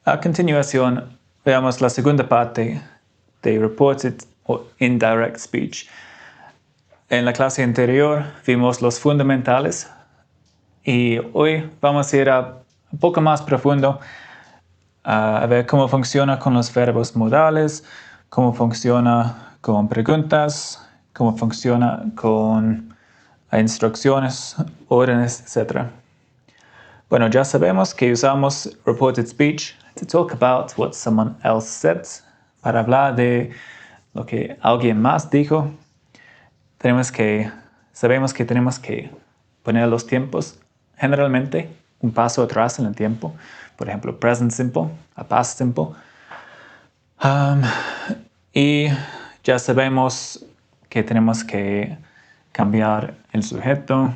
A continuación, veamos la segunda parte de Reported o Indirect Speech. En la clase anterior vimos los fundamentales y hoy vamos a ir un poco más profundo a ver cómo funciona con los verbos modales, cómo funciona con preguntas, cómo funciona con instrucciones, órdenes, etc. Bueno, ya sabemos que usamos reported speech to talk about what someone else said, para hablar de lo que alguien más dijo. Sabemos que tenemos que poner los tiempos, generalmente un paso atrás en el tiempo. Por ejemplo, present simple a past simple. Y ya sabemos que tenemos que cambiar el sujeto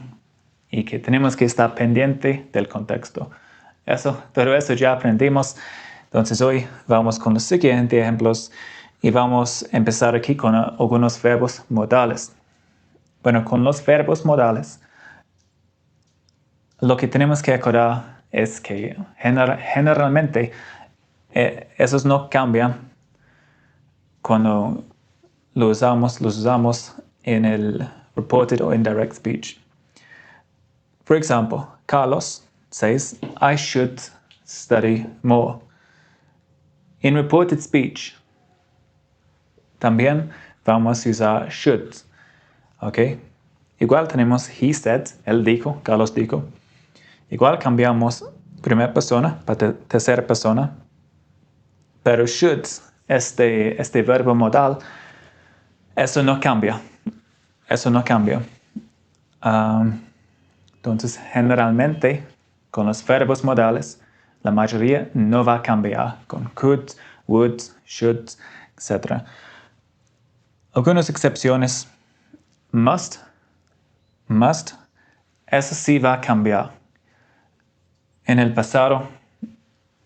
y que tenemos que estar pendiente del contexto. Todo eso ya aprendimos. Entonces hoy vamos con los siguientes ejemplos y vamos a empezar aquí con algunos verbos modales. Bueno, con los verbos modales, lo que tenemos que acordar es que generalmente esos no cambian cuando los usamos en el reported or indirect speech. For example, Carlos says, I should study more. In reported speech, también vamos a usar should. ¿Ok? Igual tenemos he said, él dijo, Carlos dijo. Igual cambiamos primera persona para tercera persona. Pero should, este verbo modal, eso no cambia. Eso no cambia. Entonces, generalmente, con los verbos modales, la mayoría no va a cambiar con could, would, should, etc. Algunas excepciones. Must, eso sí va a cambiar. En el pasado,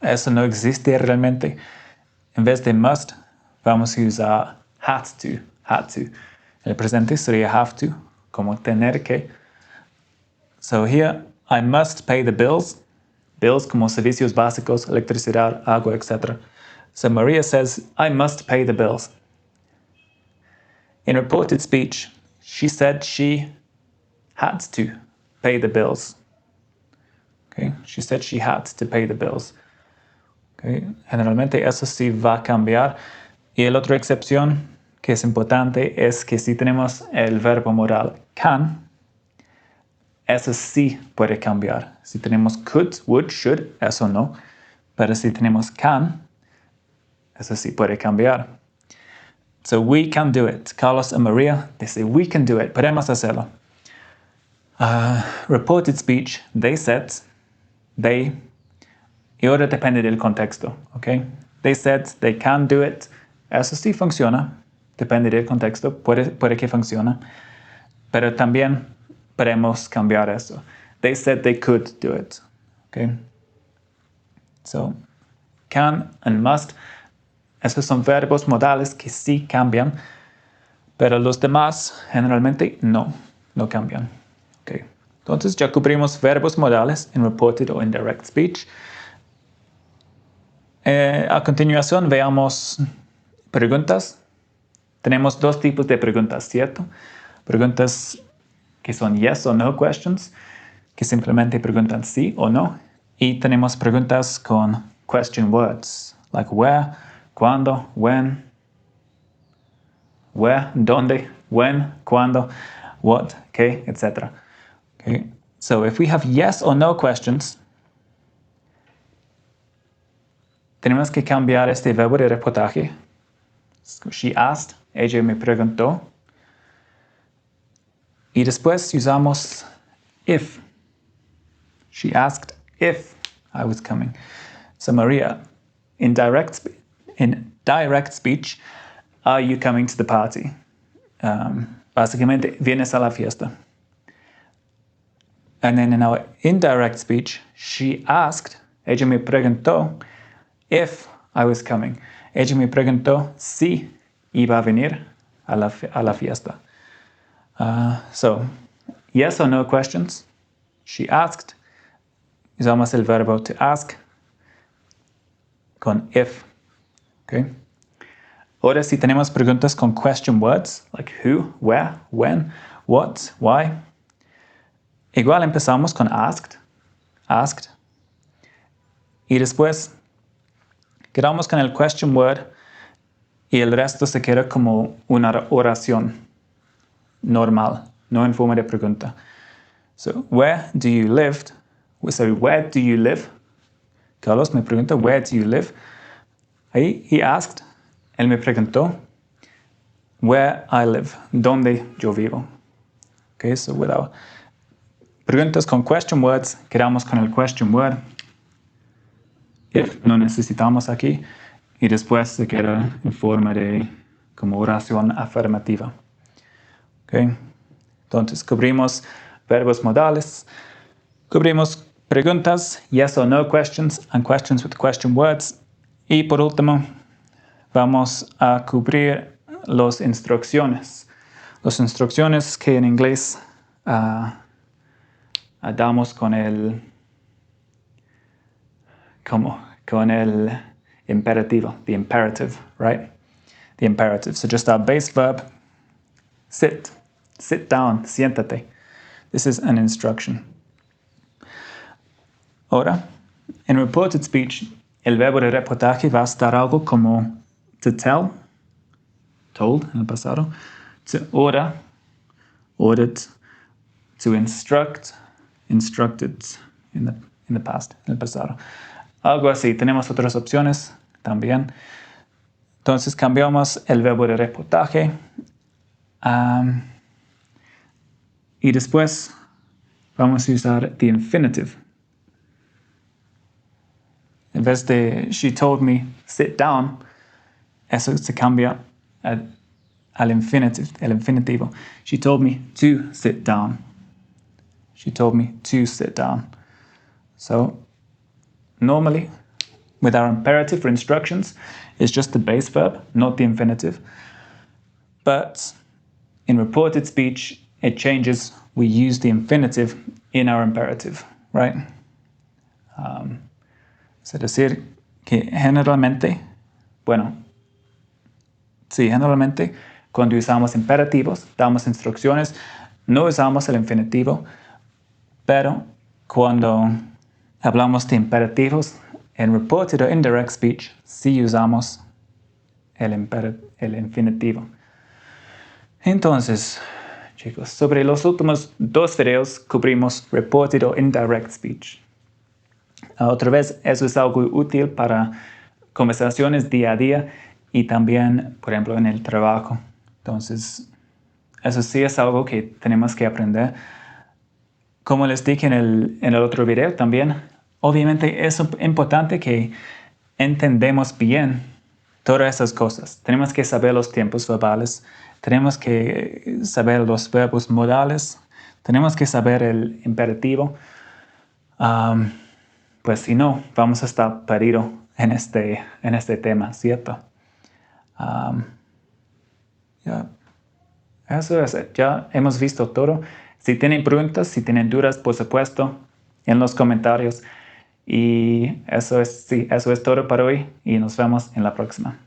eso no existe realmente. En vez de must, vamos a usar had to. El presente sería have to, como tener que. So here, I must pay the bills. Bills como servicios básicos, electricidad, agua, etc. So Maria says, I must pay the bills. In reported speech, she said she had to pay the bills. Okay? She said she had to pay the bills. Okay? Generalmente eso sí va a cambiar. Y la otra excepción que es importante es que si tenemos el verbo modal can, eso sí puede cambiar. Si tenemos could, would, should, eso no. Pero si tenemos can, eso sí puede cambiar. So we can do it. Carlos y Maria, they say we can do it. Podemos hacerlo. Reported speech, they said, they, y ahora depende del contexto, ¿ok? They said they can do it. Eso sí funciona. Depende del contexto. Puede que funcione. Pero también podemos cambiar eso. They said they could do it. Okay? So, can and must, esos son verbos modales que sí cambian, pero los demás generalmente no cambian. Okay. Entonces ya cubrimos verbos modales en reported o indirect speech. A continuación veamos preguntas. Tenemos dos tipos de preguntas, ¿cierto? Preguntas que son yes or no questions, que simplemente preguntan sí o no. Y tenemos preguntas con question words, like where, cuándo, when, where, dónde, when, cuándo, what, qué, etc. Okay. So if we have yes or no questions, tenemos que cambiar este verbo de reportaje. She asked, ella me preguntó. Y después usamos if. She asked if I was coming. So Maria, in direct speech, are you coming to the party? Básicamente, vienes a la fiesta. And then in our indirect speech, she asked, ella me preguntó, if I was coming. Ella me preguntó si iba a venir a la fiesta. So, yes or no questions. She asked. Usamos el verbo to ask. con if. Okay. Ahora si tenemos preguntas con question words, like who, where, when, what, why, igual empezamos con asked, y después quedamos con el question word y el resto se queda como una oración normal, no en forma de pregunta. So, where do you live? So, where do you live? Carlos me pregunta, where do you live? Ahí, he asked, él me preguntó, where I live, dónde yo vivo. Okay, so without preguntas con question words, quedamos con el question word. If no necesitamos aquí. Y después se queda en forma de como oración afirmativa. Okay. Entonces cubrimos verbos modales, cubrimos preguntas, yes or no questions, and questions with question words. Y por último, vamos a cubrir las instrucciones. Las instrucciones que en inglés damos con el imperativo, the imperative, right? The imperative. So just our base verb, sit down, siéntate. This is an instruction. Ahora, en reported speech, el verbo de reportaje va a estar algo como to tell, told en el pasado, to order, ordered, to instruct, instructed in the past, en el pasado. Algo así. Tenemos otras opciones también. Entonces cambiamos el verbo de reportaje. Y después vamos a usar the infinitive. En vez de she told me sit down, eso se cambia al infinitive, el infinitivo. She told me to sit down. She told me to sit down. So normally, with our imperative for instructions, it's just the base verb, not the infinitive. But in reported speech, it changes. We use the infinitive in our imperative, right? Es decir, que generalmente, cuando usamos imperativos, damos instrucciones, no usamos el infinitivo, pero cuando hablamos de imperativos, en reported o indirect speech, sí usamos el infinitivo. Entonces, chicos, sobre los últimos 2 videos cubrimos reported o indirect speech. Otra vez, eso es algo útil para conversaciones día a día y también, por ejemplo, en el trabajo. Entonces, eso sí es algo que tenemos que aprender. Como les dije en el otro video también, obviamente es importante que entendemos bien todas esas cosas. Tenemos que saber los tiempos verbales, tenemos que saber los verbos modales, tenemos que saber el imperativo. Pues si no, vamos a estar perdidos en este tema, ¿cierto? Eso es, ya hemos visto todo. Si tienen preguntas, si tienen dudas, por supuesto, en los comentarios. Y eso es todo para hoy y nos vemos en la próxima.